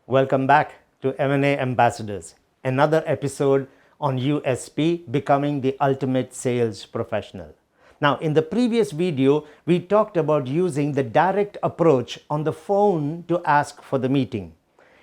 Welcome back to M&A Ambassadors, another episode on USP, becoming the ultimate sales professional. Now, in the previous video, we talked about using the direct approach on the phone to ask for the meeting.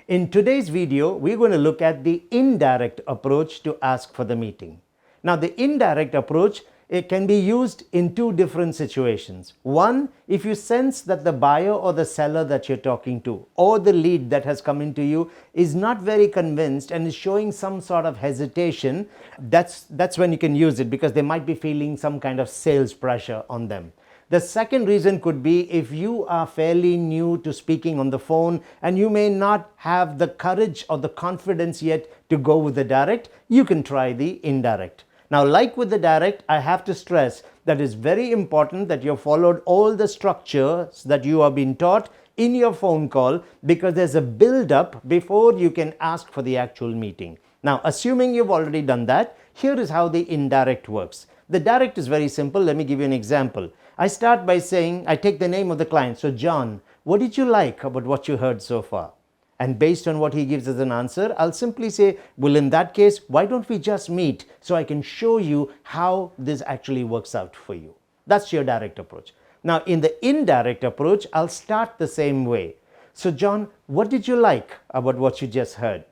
In today's video, we're going to look at the indirect approach to ask for the meeting. Now, the indirect approach, it can be used in two different situations. One, if you sense that the buyer or the seller that you're talking to or the lead that has come into you is not very convinced and is showing some sort of hesitation, that's when you can use it, because they might be feeling some kind of sales pressure on them. The second reason could be if you are fairly new to speaking on the phone and you may not have the courage or the confidence yet to go with the direct, you can try the indirect. Now, like with the direct, I have to stress that it's very important that you've followed all the structures that you have been taught in your phone call, because there's a build-up before you can ask for the actual meeting. Now, assuming you've already done that, here is how the indirect works. The direct is very simple. Let me give you an example. I start by saying, I take the name of the client. So, John, what did you like about what you heard so far? And based on what he gives as an answer, I'll simply say, well, in that case, why don't we just meet so I can show you how this actually works out for you? That's your direct approach. Now, in the indirect approach, I'll start the same way. So, John, what did you like about what you just heard?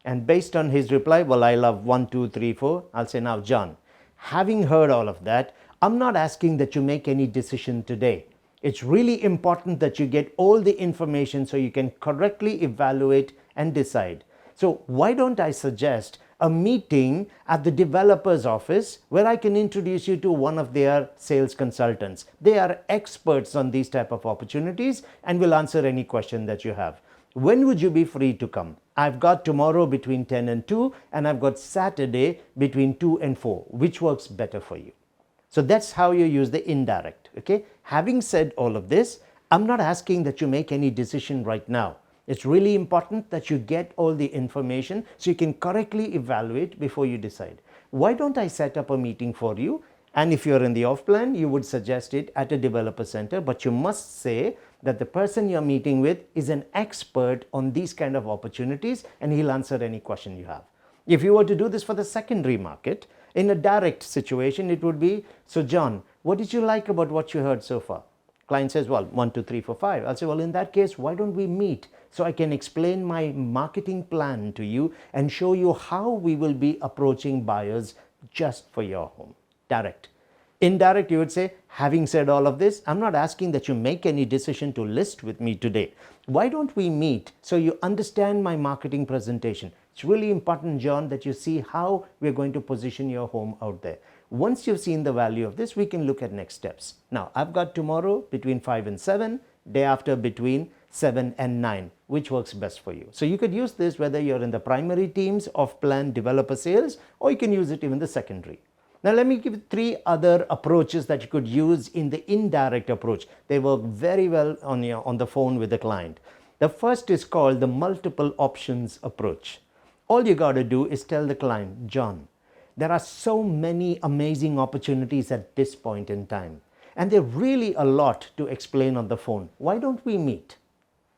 And based on his reply, well, I love 1, 2, 3, 4. I'll say, now, John, having heard all of that, I'm not asking that you make any decision today. It's really important that you get all the information so you can correctly evaluate and decide. So why don't I suggest a meeting at the developer's office where I can introduce you to one of their sales consultants. They are experts on these type of opportunities and will answer any question that you have. When would you be free to come? I've got tomorrow between 10 and 2, and I've got Saturday between 2 and 4. Which works better for you? So that's how you use the indirect. Okay. Having said all of this, I'm not asking that you make any decision right now. It's really important that you get all the information so you can correctly evaluate before you decide. Why don't I set up a meeting for you? And if you're in the off plan, you would suggest it at a developer center, but you must say that the person you're meeting with is an expert on these kind of opportunities and he'll answer any question you have. If you were to do this for the secondary market, in a direct situation, it would be, so John, what did you like about what you heard so far? Client says, well, 1, 2, 3, 4, 5. I'll say, well, in that case, why don't we meet so I can explain my marketing plan to you and show you how we will be approaching buyers just for your home. Direct. Indirect, you would say, having said all of this, I'm not asking that you make any decision to list with me today. Why don't we meet so you understand my marketing presentation? It's really important, John, that you see how we're going to position your home out there. Once you've seen the value of this, we can look at next steps. Now, I've got tomorrow between 5 and 7, day after between 7 and 9, which works best for you. So you could use this whether you're in the primary teams of plan developer sales, or you can use it even the secondary. Now, let me give you 3 other approaches that you could use in the indirect approach. They work very well on the phone with the client. The first is called the multiple options approach. All you got to do is tell the client, John, there are so many amazing opportunities at this point in time, and they're really a lot to explain on the phone. Why don't we meet?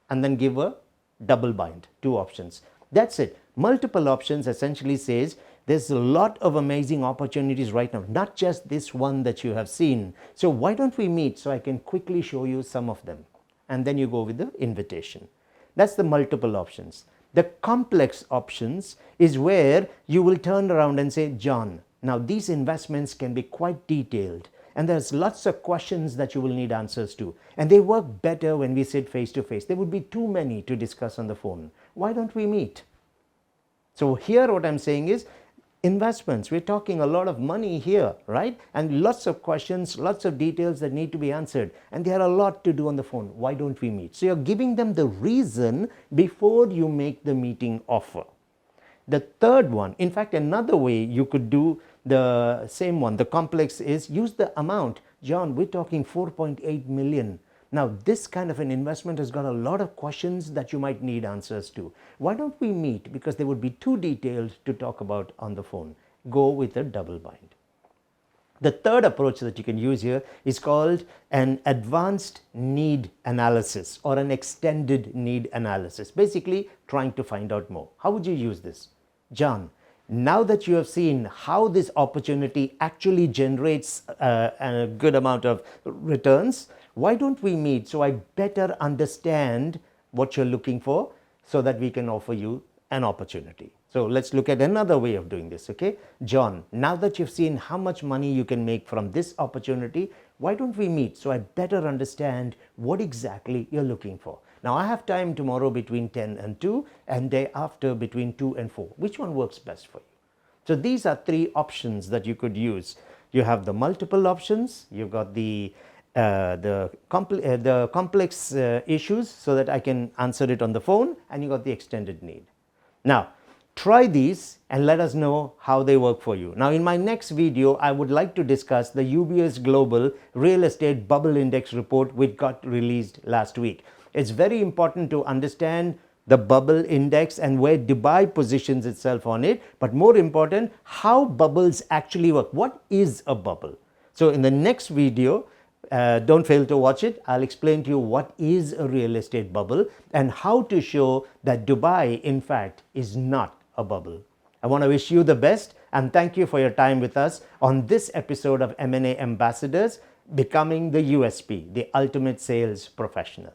And then give a double bind, 2 options. That's it. Multiple options essentially says there's a lot of amazing opportunities right now, not just this one that you have seen. So why don't we meet so I can quickly show you some of them? And then you go with the invitation. That's the multiple options. The complex options is where you will turn around and say, John, now these investments can be quite detailed and there's lots of questions that you will need answers to. And they work better when we sit face to face. There would be too many to discuss on the phone. Why don't we meet? So here what I'm saying is, investments, we're talking a lot of money here, right? And lots of questions, lots of details that need to be answered. And there are a lot to do on the phone. Why don't we meet? So you're giving them the reason before you make the meeting offer. The third one, in fact, another way you could do the same one, the complex, is use the amount. John, we're talking 4.8 million. Now, this kind of an investment has got a lot of questions that you might need answers to. Why don't we meet? Because they would be too detailed to talk about on the phone. Go with a double bind. The third approach that you can use here is called an advanced need analysis or an extended need analysis, basically trying to find out more. How would you use this? John, now that you have seen how this opportunity actually generates a good amount of returns, why don't we meet so I better understand what you're looking for so that we can offer you an opportunity. So let's look at another way of doing this, okay? John, now that you've seen how much money you can make from this opportunity, why don't we meet so I better understand what exactly you're looking for? Now I have time tomorrow between 10 and 2 and day after between 2 and 4. Which one works best for you? So these are three options that you could use. You have the multiple options, you've got the complex issues so that I can answer it on the phone, and you got the extended need. Now, try these and let us know how they work for you. Now, in my next video, I would like to discuss the UBS Global Real Estate Bubble Index report which got released last week. It's very important to understand the bubble index and where Dubai positions itself on it, but more important, how bubbles actually work. What is a bubble? So in the next video, don't fail to watch it. I'll explain to you what is a real estate bubble and how to show that Dubai, in fact, is not a bubble. I want to wish you the best and thank you for your time with us on this episode of M&A Ambassadors, Becoming the USP, the Ultimate Sales Professional.